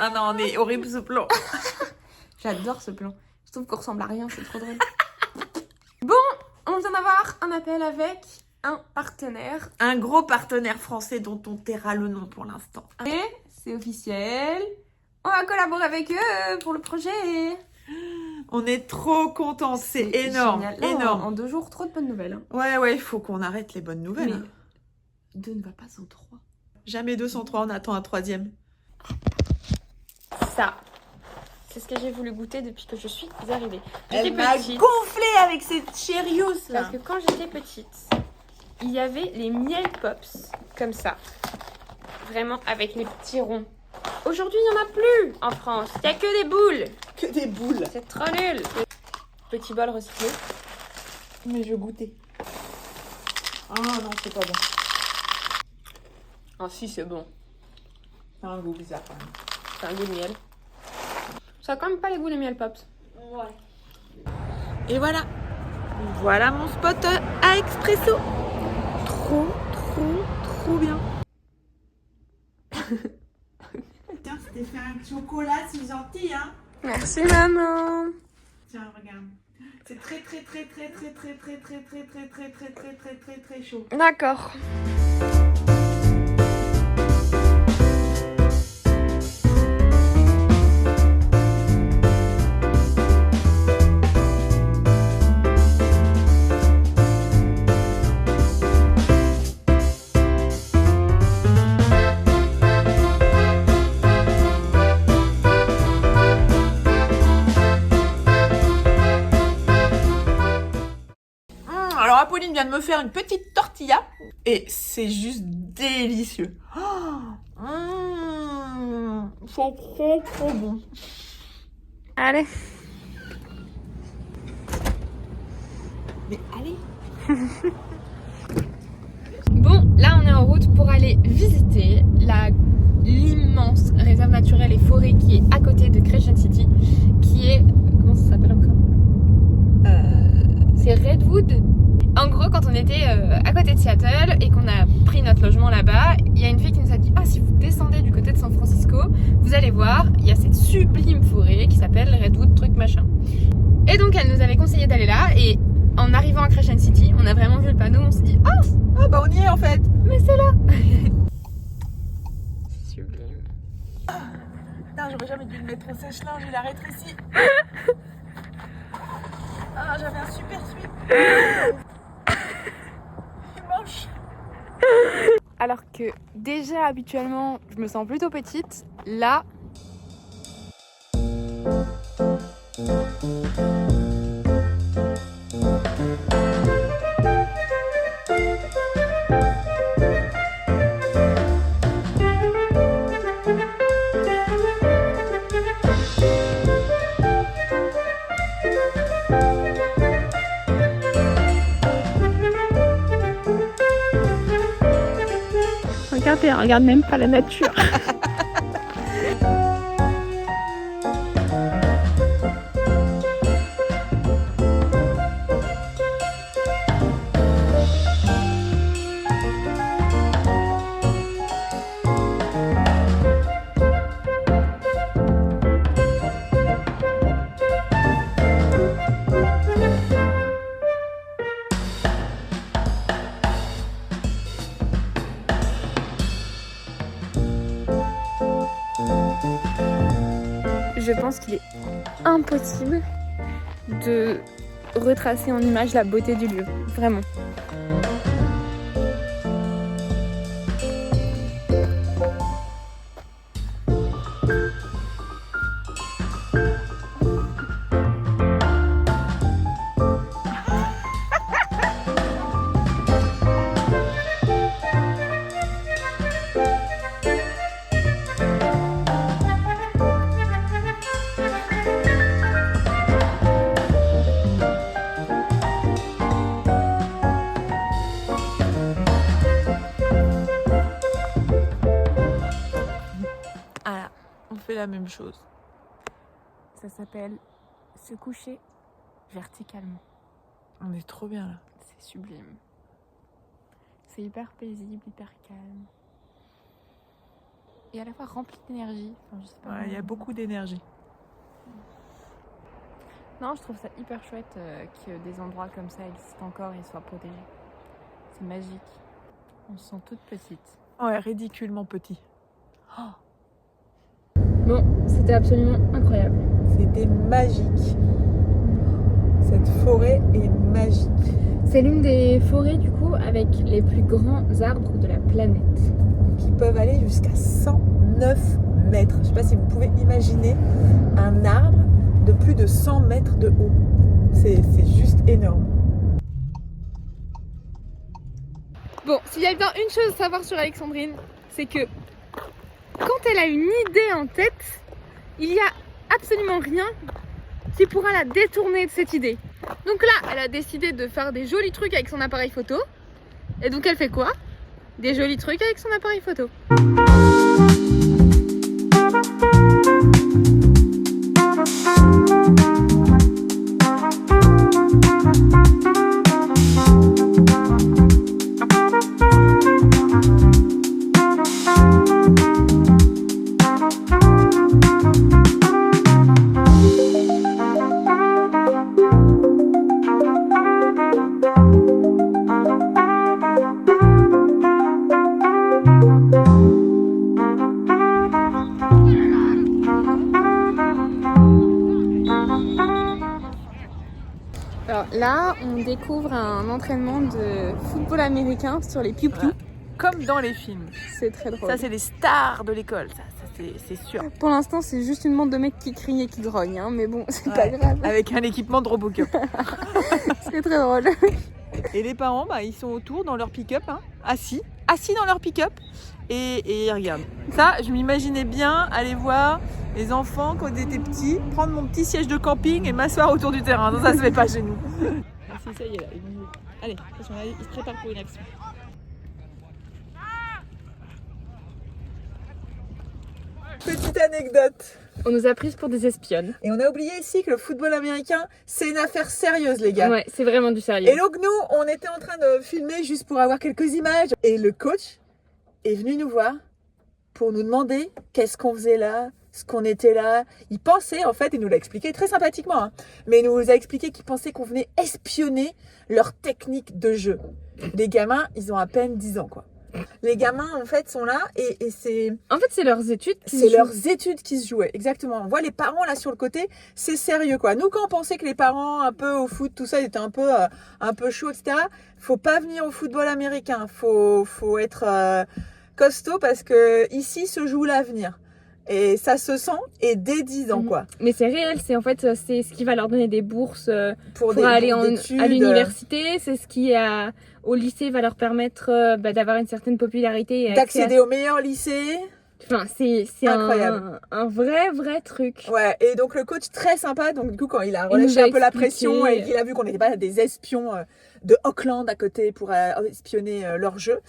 Ah non, on est horrible ce plan. J'adore ce plan. Je trouve qu'on ressemble à rien, c'est trop drôle. Bon, on vient d'avoir un appel avec un partenaire. Un gros partenaire français dont on taira le nom pour l'instant. Et c'est officiel. On va collaborer avec eux pour le projet. On est trop contents, c'est énorme, génial. Là, énorme. En 2 jours, trop de bonnes nouvelles. Hein. Ouais, il faut qu'on arrête les bonnes nouvelles. Mais Hein. 2 ne va pas sans 3. Jamais 2 sans 3, on attend un 3e. Ça, c'est ce que j'ai voulu goûter depuis que je suis arrivée. Elle m'a gonflé avec ces Cheerios là. Parce que quand j'étais petite, il y avait les miel pops, comme ça. Vraiment avec les petits ronds. Aujourd'hui, il n'y en a plus en France. Il n'y a que des boules. Que des boules. C'est trop nul. Petit bol recyclé. Mais je goûtais. Ah non, c'est pas bon. Ah si, c'est bon. C'est un goût bizarre quand même. C'est un goût de miel. Ça a quand même pas les goûts des miel pops. Ouais. Et voilà. Voilà mon spot à expresso. Trop bien. Tiens, c'était fait un chocolat, c'est gentil, hein. Merci maman. Tiens, regarde. C'est très chaud. D'accord. Alors Apolline vient de me faire une petite tortilla et c'est juste délicieux. C'est trop bon. Allez. Mais allez. Bon, là on est en route pour aller visiter l'immense réserve naturelle et forêt qui est à côté de Crescent City, qui est... Comment ça s'appelle encore C'est Redwood. En gros, quand on était à côté de Seattle et qu'on a pris notre logement là-bas, il y a une fille qui nous a dit « Ah, si vous descendez du côté de San Francisco, vous allez voir, il y a cette sublime forêt qui s'appelle Redwood truc machin. » Et donc elle nous avait conseillé d'aller là et en arrivant à Crescent City, on a vraiment vu le panneau, on s'est dit « Ah, bah on y est en fait. mais c'est là !» Sublime. Putain, j'aurais jamais dû le mettre au sèche-linge, il a rétréci. Ah, j'avais un super sweat. Il est moche. Alors que déjà habituellement je me sens plutôt petite, là... Regardez, elle regarde même pas la nature. Je pense qu'il est impossible de retracer en image la beauté du lieu, vraiment. La même chose. Ça s'appelle se coucher verticalement. On est trop bien là. C'est sublime. C'est hyper paisible, hyper calme. et à la fois rempli d'énergie. Enfin, je sais pas. Ouais, il y a beaucoup d'énergie. Non, je trouve ça hyper chouette que des endroits comme ça existent encore et soient protégés. C'est magique. On se sent toute petite. Ouais, ridiculement petit. Bon, c'était absolument incroyable. C'était magique. Cette forêt est magique. C'est l'une des forêts du coup avec les plus grands arbres de la planète. Qui peuvent aller jusqu'à 109 mètres. Je ne sais pas si vous pouvez imaginer un arbre de plus de 100 mètres de haut. C'est juste énorme. Bon, s'il y a bien une chose à savoir sur Alexandrine, c'est que quand elle a une idée en tête, il n'y a absolument rien qui pourra la détourner de cette idée. Donc là, elle a décidé de faire des jolis trucs avec son appareil photo. Et donc elle fait quoi? Des jolis trucs avec son appareil photo. Alors là, on découvre un entraînement de football américain sur les piou-piou. Comme dans les films. C'est très drôle. Ça, c'est les stars de l'école. Ça c'est sûr. Pour l'instant, c'est juste une bande de mecs qui crient et qui grognent, hein, mais bon, c'est Ouais, pas grave. Avec un équipement de Robocop. C'est très drôle. Et les parents, ils sont autour dans leur pick-up, assis dans leur pick-up et ils regardent. Ça, je m'imaginais bien aller voir les enfants quand ils étaient petits, prendre mon petit siège de camping et m'asseoir autour du terrain. Non, ça se fait pas chez nous. Si, ça y est, là, ils vont jouer. Allez, attention, là, ils se préparent pour une action. Petite anecdote. On nous a prises pour des espionnes. Et on a oublié ici que le football américain, c'est une affaire sérieuse, les gars. Ouais, c'est vraiment du sérieux. Et donc nous, on était en train de filmer juste pour avoir quelques images. Et le coach est venu nous voir pour nous demander qu'est-ce qu'on faisait là, ce qu'on était là. Il pensait, en fait, il nous l'a expliqué très sympathiquement, mais il nous a expliqué qu'il pensait qu'on venait espionner leur technique de jeu. Les gamins, ils ont à peine 10 ans, quoi. Les gamins, en fait, sont là et c'est... En fait, c'est leurs études qui C'est se jouent. leurs études qui se jouaient, exactement. On voit les parents là sur le côté, c'est sérieux quoi. Nous quand on pensait que les parents un peu au foot, tout ça, ils étaient un peu chaud, etc. Faut pas venir au football américain, faut être costaud parce que ici se joue l'avenir. Et ça se sent, et dès 10 ans quoi. Mais c'est réel, c'est ce qui va leur donner des bourses pour aller d'études, à l'université, c'est ce qui au lycée va leur permettre d'avoir une certaine popularité et d'accéder au meilleur lycée. Enfin, c'est incroyable. Un vrai truc. Ouais, et donc le coach très sympa, donc du coup quand il a relâché un peu la pression et qu'il a vu qu'on n'était pas des espions de Auckland à côté pour espionner leur jeu,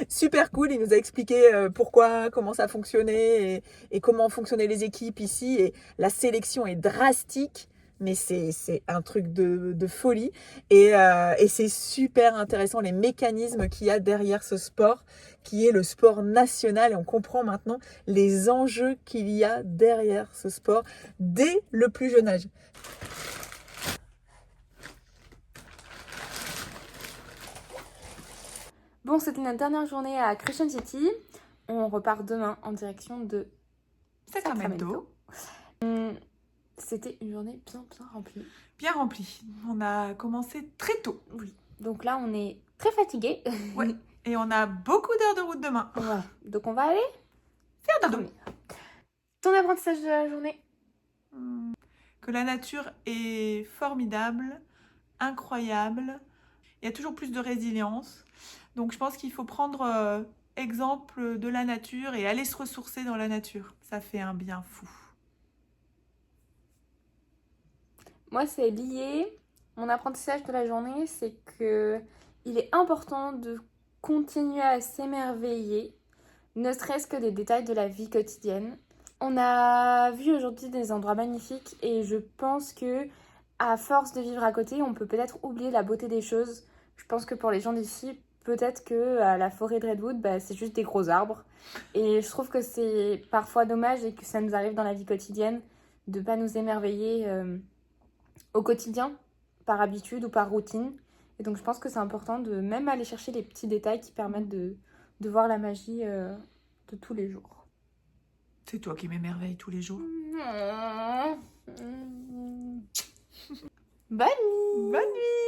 super cool, il nous a expliqué pourquoi, comment ça fonctionnait et comment fonctionnaient les équipes ici, et la sélection est drastique. Mais c'est un truc de folie et c'est super intéressant les mécanismes qu'il y a derrière ce sport qui est le sport national, et on comprend maintenant les enjeux qu'il y a derrière ce sport dès le plus jeune âge. Bon, c'était notre dernière journée à Crescent City. On repart demain en direction de Sacramento. C'était une journée bien remplie. Bien remplie. On a commencé très tôt. Oui. Donc là, on est très fatigués. Ouais. Et on a beaucoup d'heures de route demain. Ouais. Donc on va aller faire dodo. Ton apprentissage de la journée? Que la nature est formidable, incroyable. Il y a toujours plus de résilience. Donc je pense qu'il faut prendre exemple de la nature et aller se ressourcer dans la nature. Ça fait un bien fou. Moi, c'est lié. Mon apprentissage de la journée, c'est que il est important de continuer à s'émerveiller, ne serait-ce que des détails de la vie quotidienne. On a vu aujourd'hui des endroits magnifiques et je pense que à force de vivre à côté, on peut peut-être oublier la beauté des choses. Je pense que pour les gens d'ici, peut-être que à la forêt de Redwood, bah, c'est juste des gros arbres. Et je trouve que c'est parfois dommage et que ça nous arrive dans la vie quotidienne de pas nous émerveiller au quotidien, par habitude ou par routine. Et donc je pense que c'est important de même aller chercher les petits détails qui permettent de voir la magie de tous les jours. C'est toi qui m'émerveille tous les jours. Bonne nuit. Bonne nuit.